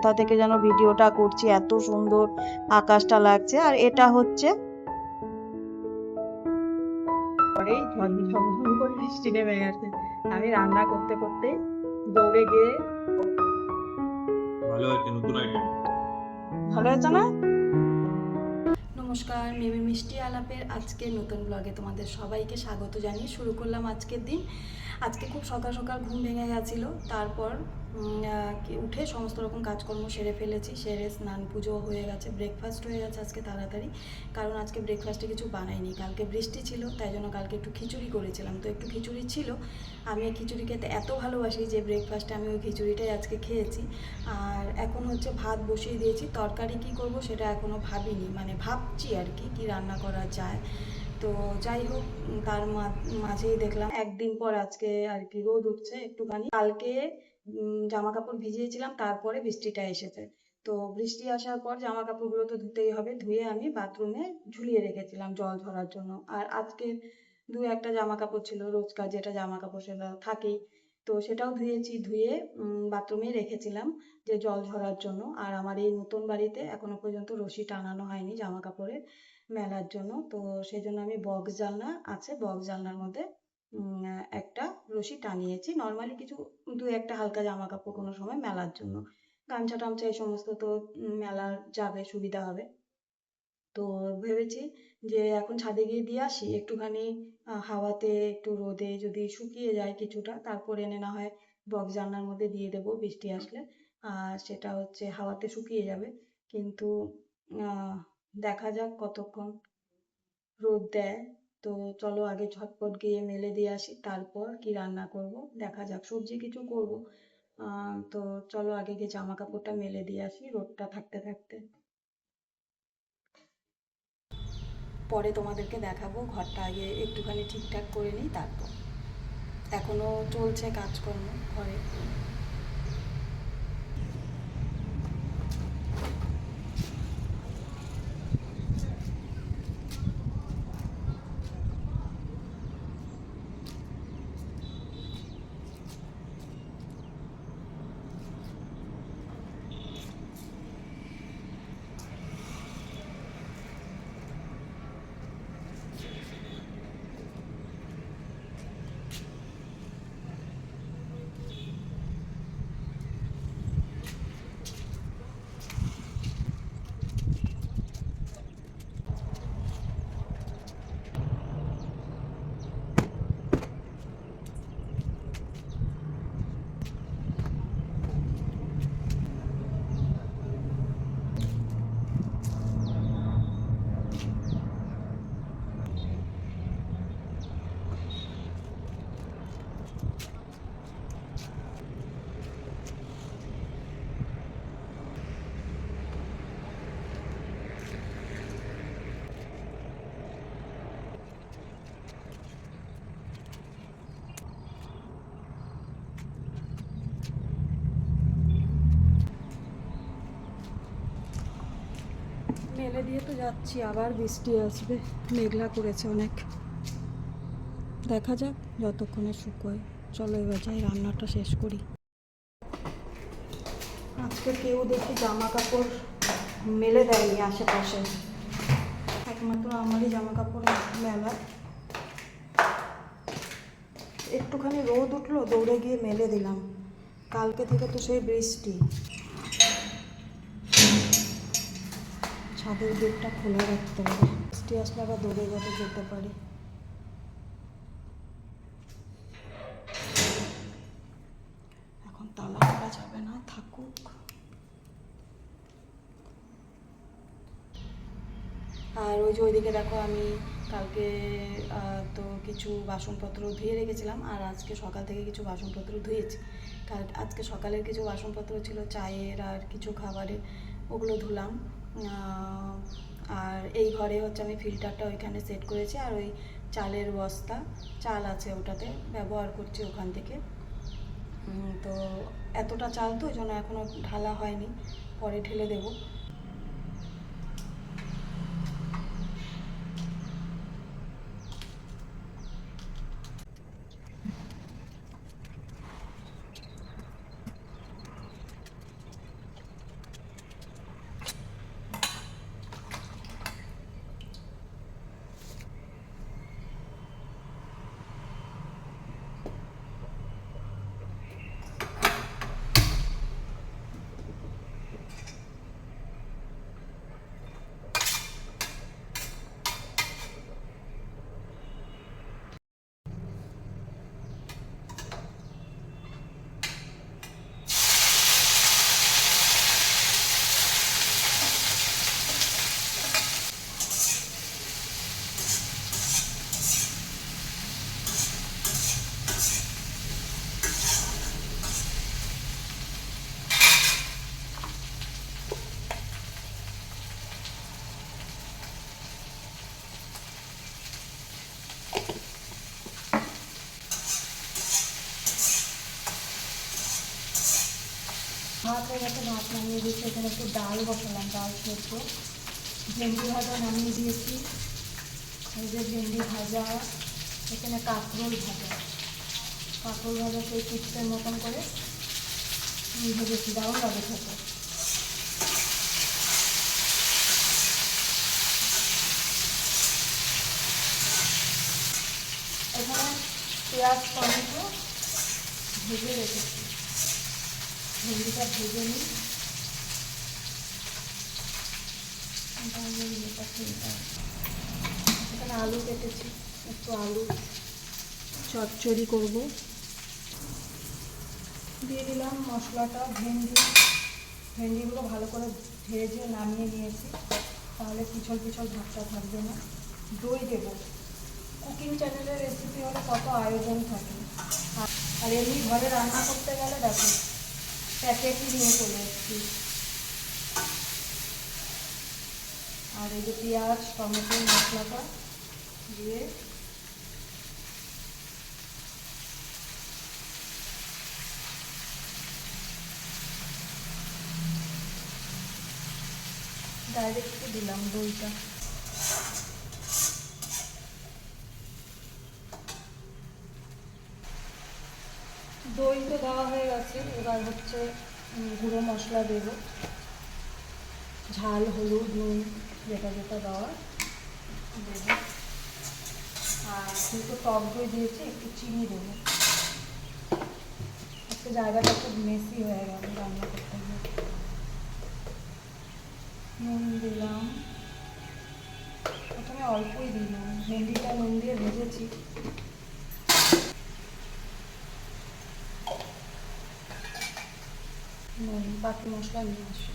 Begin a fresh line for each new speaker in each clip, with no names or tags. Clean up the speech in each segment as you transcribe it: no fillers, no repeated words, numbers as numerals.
কোথা থেকে যেন ভিডিওটা করছি, এত সুন্দর আকাশটা লাগছে। আর এটা হচ্ছে পরেই ঝমঝম করে বৃষ্টি নেমে গেছে। আমি রান্না করতে করতে দৌড়ে গিয়ে
ভালো হয়েছে, নতুন আইটেম।
ভালো হয়েছে না?
নমস্কার, মিমি মিষ্টি আলাপের আজকে নতুন ব্লগে তোমাদের সবাইকে স্বাগত জানিয়ে শুরু করলাম আজকের দিন। আজকে খুব সকাল সকাল ঘুম ভেঙে গেছিলো, তারপর উঠে সমস্ত রকম কাজকর্ম সেরে ফেলেছি, সেরে স্নান পুজো হয়ে গেছে, ব্রেকফাস্ট হয়ে গেছে আজকে তাড়াতাড়ি, কারণ আজকে ব্রেকফাস্টে কিছু বানাইনি, কালকে বৃষ্টি ছিল তাই জন্য কালকে একটু খিচুড়ি করেছিলাম, তো একটু খিচুড়ি ছিল। আমি খিচুড়ি খেতে এত ভালোবাসি যে ব্রেকফাস্টে আমি ওই খিচুড়িটাই আজকে খেয়েছি। আর এখন হচ্ছে ভাত বসিয়ে দিয়েছি, তরকারি কি করব সেটা এখনও ভাবিনি, মানে ভাবছি আর কি রান্না করা যায়। তো যাই হোক, তার মাঝেই দেখলাম একদিন পর আজকে আর কি রোদ উঠছে একটুখানি। কালকে জামা কাপড় ভিজিয়েছিলাম, তারপরে বৃষ্টিটা এসেছে। তো বৃষ্টি আসার পর জামা কাপড়গুলো তো ধুতেই হবে, ধুয়ে আমি বাথরুমে ঝুলিয়ে রেখেছিলাম জল ঝরার জন্য। আর আজকে দু একটা জামা কাপড় ছিল, রোজকার যেটা জামা কাপড় সেটা থাকেই, তো সেটাও ধুয়েছি, ধুয়ে বাথরুমে রেখেছিলাম যে জল ঝরার জন্য। আর আমার এই নতুন বাড়িতে এখনো পর্যন্ত রশি টানানো হয়নি জামা কাপড়ের মেলার জন্য, তো সেই জন্য আমি বক্স জানলা আছে, বক্স জানলার মধ্যে একটা রশি টানিয়েছি। নর্মালি কিছু দু একটা হালকা জামা কাপড় কোনো সময় মেলার জন্য, গামছা টামছা এই সমস্ত তো মেলা যাবে, সুবিধা হবে। তো ভেবেছি যে এখন ছাদে গিয়ে দিয়ে আসি একটুখানি, হাওয়াতে একটু রোদে যদি শুকিয়ে যায় কিছুটা, তারপর এনে না হয় বক্স জানলার মধ্যে দিয়ে দেবো বৃষ্টি আসলে, আর সেটা হচ্ছে হাওয়াতে শুকিয়ে যাবে। কিন্তু আহ, দেখা যাক কতক্ষণ রোদ দেয়। তো চলো আগে ঝটপট গিয়ে মেলে দিয়ে আসি, তারপর কি রান্না করব দেখা যাক, সবজি কিছু করব। তো চলো আগে গিয়ে জামা কাপড়টা মেলে দিয়ে আসি রোদটা থাকতে থাকতে, পরে তোমাদেরকে দেখাবো। ঘরটা আগে একটুখানি ঠিকঠাক করে নিই, তারপর এখনো চলছে কাজকর্ম ঘরে। মেলে দিয়ে তো যাচ্ছি, আবার বৃষ্টি আসবে, মেঘলা করেছে অনেক, দেখা যাক যতক্ষণে শুকোয়। চলো এবার যাই রান্নাটা শেষ করি। আজকে কেউ দেখি জামা কাপড় মেলে দেয়নি আশেপাশে, একমাত্র আমারই জামা কাপড় মেলা। একটুখানি রোদ উঠলো, দৌড়ে গিয়ে মেলে দিলাম। কালকে থেকে তো সেই বৃষ্টি, ছাদের গেটটা খোলা রাখতে হবে, বৃষ্টি আসলে আবার দৌড়ে যেতে পারি। এখন তালা করা যাবে না, থাকুক। আর ওই যে ওইদিকে দেখো, আমি কালকে তো কিছু বাসনপত্র ধুয়ে রেখেছিলাম, আর আজকে সকাল থেকে কিছু বাসনপত্র ধুয়েছি। আজকে সকালের কিছু বাসনপত্র ছিল চায়ের আর কিছু খাবারের, ওগুলো ধুলাম। আর এই ঘরে হচ্ছে আমি ফিল্টারটা ওইখানে সেট করেছি, আর ওই চালের বস্তা, চাল আছে ওটাতে ব্যবহার করছি ওখান থেকে। তো এতটা চাল তো ওই জন্য এখনও ঢালা হয়নি, পরে ঢেলে দেবো। নামিয়ে দিয়েছি। এখানে একটু ডাল বসালাম, ডাল সেদ্ধ। ভেন্ডি ভাজা নামিয়ে দিয়েছি। এই যে ভেন্ডি ভাজা, এখানে কাঁকরোল ভাজা। কাঁকরোল ভাজা সেই চিপসের মতন করে ভেজেছি, দারুণ লাগে খেতে। এখানে পেঁয়াজ টমেটো ভেজে রেখেছি, ভেন্ডিটা ভেজে নিই। এখানে আলু কেটেছি, একটু আলু চচ্চড়ি করব। দিয়ে দিলাম মশলাটা। ভেন্ডিগুলো ভালো করে ভেজে নামিয়ে নিয়েছি, তাহলে পিছল পিছল ভাতটা থাকবে না। দই দেব। কুকিং চ্যানেলের রেসিপি হলে কত আয়োজন থাকে, আর এমনি ঘরে রান্না করতে গেলে দেখো প্যাকেটই নিয়ে চলে এসেছি। আর এই যে পেঁয়াজ টমেটো মশলাটা দিয়ে ডাইরেক্ট দিলাম দইটা। দই তো দেওয়া হয়ে গেছে, এবার হচ্ছে গুঁড়ো মশলা দেব, ঝাল হলুদ নুন যেটা যেটা দেওয়ার দেব। আর যেহেতু টক দই দিয়েছি একটু চিনি দেবো। একটু জায়গাটা খুব মেসি হয়ে গেল রান্না করতে গিয়ে। নুন দিলাম, প্রথমে অল্পই দিলাম, ভেন্ডিটা নুন দিয়ে ভেজেছি। নুন, বাকি মশলা নিয়ে আসি।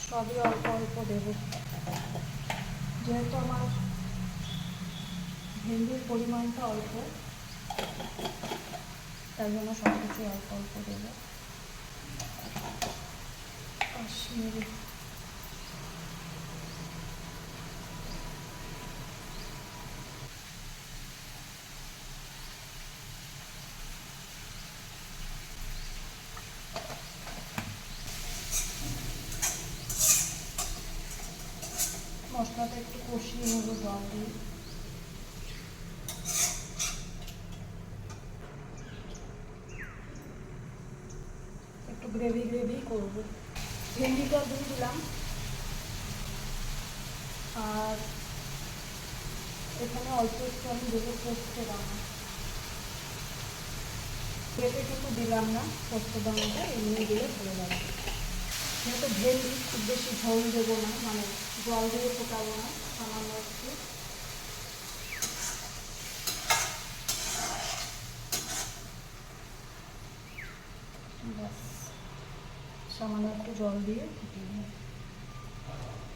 সবই অল্প অল্প দেব, যেহেতু আমার ভেন্ডির পরিমাণটা অল্প, তাই জন্য সব কিছু অল্প অল্প দেবো। কাশ্মীরি মশলাটা একটু কষিয়ে নেব জল দিয়ে। একটু গ্রেভি গ্রেভি করবো। ভেন্ডিটা দিয়ে দিলাম, আর এখানে অল্প একটু আমি দেবো পোস্ত দানা। পেঁপে কিন্তু দিলাম না, পোস্ত দানাটা এমনি দিলে ভালো লাগবে। যেহেতু ভেন্ডি খুব বেশি ঝোল দেবো না, মানে জল দিয়ে ফোটাবো না, সামান্য একটু। ব্যাস, সামান্য একটু জল দিয়ে ফুটিয়ে নেব।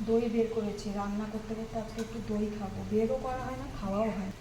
দই বের করেছি, রান্না করতে করতে আজকে একটু দই খাবো। বেরও করা হয় না, খাওয়াও হয়।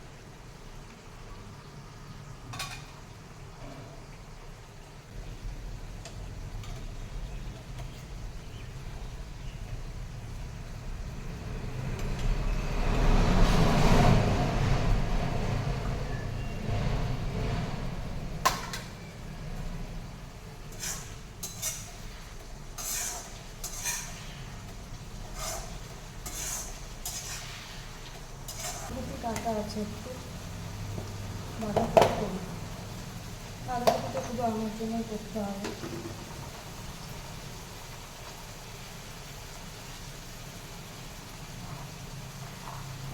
কাটা আছে একটু, বাঁধাকপি করি। বাঁধাকপিটা শুধু আমার জন্যই করতে হবে।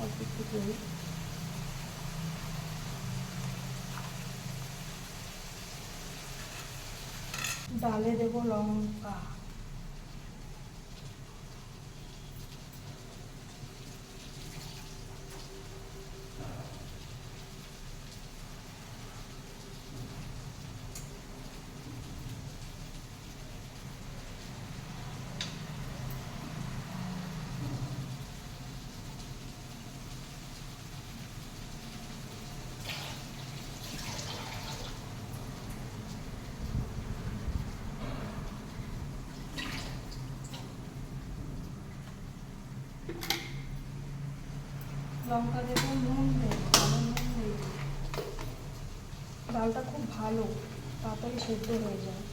অল্প একটু করি। ডালে দেবো লঙ্কা, লঙ্কা দেবো ডালটা খুব ভালো, তাড়াতাড়ি সেদ্ধ হয়ে যায়।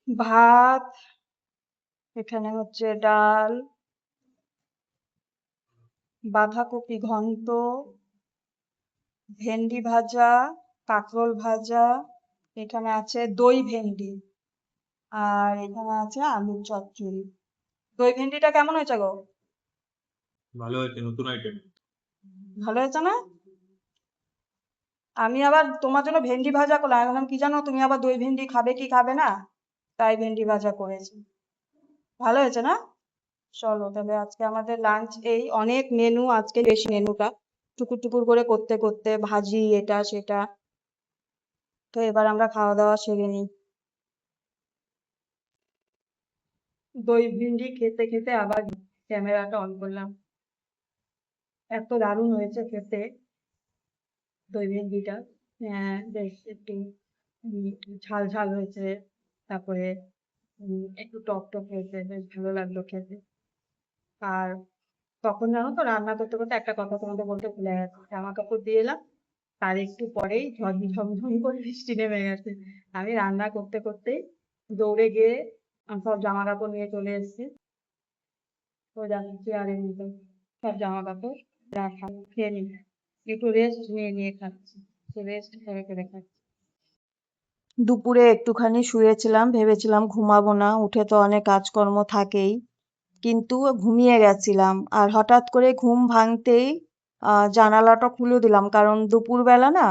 ভাত, এখানে হচ্ছে ডাল, বাঁধাকপি ঘন্ট, ভেন্ডি ভাজা, কাঁকরোল ভাজা, এখানে আছে দই ভেন্ডি, আর এখানে আছে আলুর চচ্চড়ি। দই ভেন্ডিটা কেমন হয়েছে গো?
ভালো হয়েছে, নতুন আইটেম।
ভালো হয়েছে না? আমি আবার তোমার জন্য ভেন্ডি ভাজা করলাম, আমি বললাম কি জানো তুমি আবার দই ভেন্ডি খাবে কি খাবে না, তাই ভেন্ডি ভাজা করেছি। ভালো হয়েছে না? চলো তাহলে আজকে আমাদের লাঞ্চ এই, অনেক মেনু আজকে, বেশি মেনুটা টুকুর টুকুর করে করতে করতে ভাজি এটা সেটা। তো এবার আমরা খাওয়া দাওয়া সেরে নিই। দই ভিন্ডি খেতে খেতে আবার ক্যামেরাটা অন করলাম, এত দারুণ হয়েছে খেতে দই ভিন্ডিটা। বেশ একটু ঝাল ঝাল হয়েছে, তারপরে একটু টক টক হয়েছে, বেশ ভালো লাগলো খেতে। আর তখন জানো তো রান্না করতে করতে একটা কথা তোমাদের বলতে ভুলে গেছি, জামা কাপড় দিয়ে এলাম, তার একটু পরেই ঝমঝম করে বৃষ্টি নেমে গেছে। আমি রান্না করতে করতেই দৌড়ে গিয়ে সব জামা কাপড় নিয়ে চলে এসেছি, তো জানি চেয়ারের মধ্যে সব জামা কাপড় রাখা, খেয়ে নি, একটু রেস্ট নিয়ে নিয়ে খাচ্ছি, রেস্ট করে করে খাচ্ছি। দুপুরে একটুখানি শুয়েছিলাম, ভেবেছিলাম ঘুমাবো না, উঠে তো অনেক কাজকর্ম থাকেই, কিন্তু ঘুমিয়ে গেছিলাম। আর হঠাৎ করে ঘুম ভাঙতেই জানালাটা খুলে দিলাম, কারণ দুপুরবেলা না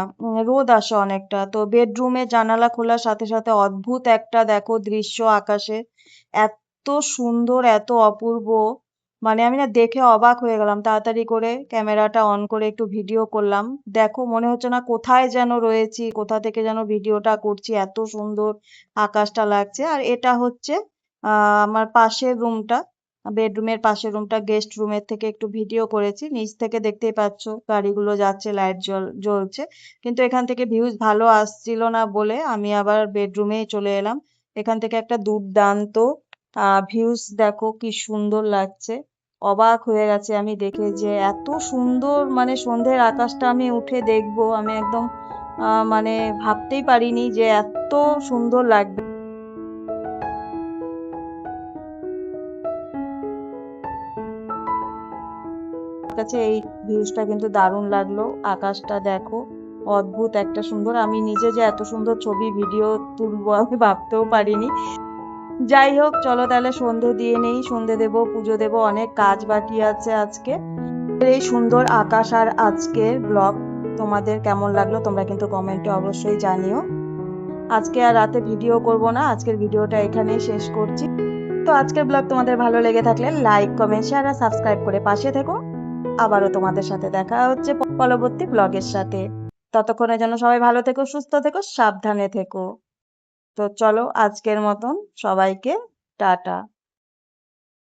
রোদ আসে অনেকটা, তো বেডরুমে জানালা খোলার সাথে সাথে অদ্ভুত একটা দেখো দৃশ্য আকাশে, এত সুন্দর এত অপূর্ব, মানে আমি না দেখে অবাক হয়ে গেলাম। তাড়াতাড়ি করে ক্যামেরাটা অন করে একটু ভিডিও করলাম। দেখো মনে হচ্ছে না কোথায় যেন রয়েছি, কোথা থেকে যেন ভিডিওটা করছি, এত সুন্দর আকাশটা লাগছে। আর এটা হচ্ছে আমার পাশের রুমটা, বেডরুমের পাশের রুমটা, গেস্ট রুমের থেকে একটু ভিডিও করেছি। নিচ থেকে দেখতেই পাচ্ছ গাড়িগুলো যাচ্ছে, লাইট জ্বলছে, কিন্তু এখান থেকে ভিউজ ভালো আসছিল না বলে আমি আবার বেডরুমেই চলে এলাম। এখান থেকে একটা দুর্দান্ত ভিউজ দেখো কি সুন্দর লাগছে, অবাক হয়ে গেছে আমি দেখে যে এত সুন্দর, মানে সন্ধ্যের আকাশটা আমি উঠে দেখবো, আমি একদম মানে ভাবতেই পারিনি যে এত সুন্দর লাগবে। আমার কাছে এই ভিউজটা কিন্তু দারুণ লাগলো, আকাশটা দেখো অদ্ভুত একটা সুন্দর, আমি নিজে যে এত সুন্দর ছবি ভিডিও তুলবো আমি ভাবতেও পারিনি। যাই হোক চলো তাহলে সন্ধে দিয়ে নেই, সন্ধে দেবো, পুজো দেবো, অনেক কাজ বাকি আছে আজকে। এই সুন্দর আকাশ আর আজকের ব্লগ তোমাদের কেমন লাগলো তোমরা কিন্তু কমেন্টে অবশ্যই জানিও। আজকে আর রাতে ভিডিও করব না, আজকের ভিডিওটা এখানেই শেষ করছি। তো আজকের ব্লগ তোমাদের ভালো লেগে থাকলে লাইক কমেন্ট শেয়ার আর সাবস্ক্রাইব করে পাশে থেকো। আবারও তোমাদের সাথে দেখা হচ্ছে পরবর্তী ব্লগের সাথে। ততক্ষণের জন্য সবাই ভালো থেকো, সুস্থ থেকো, সাবধানে থেকো। তো চলো আজকের মতন সবাইকে টাটা।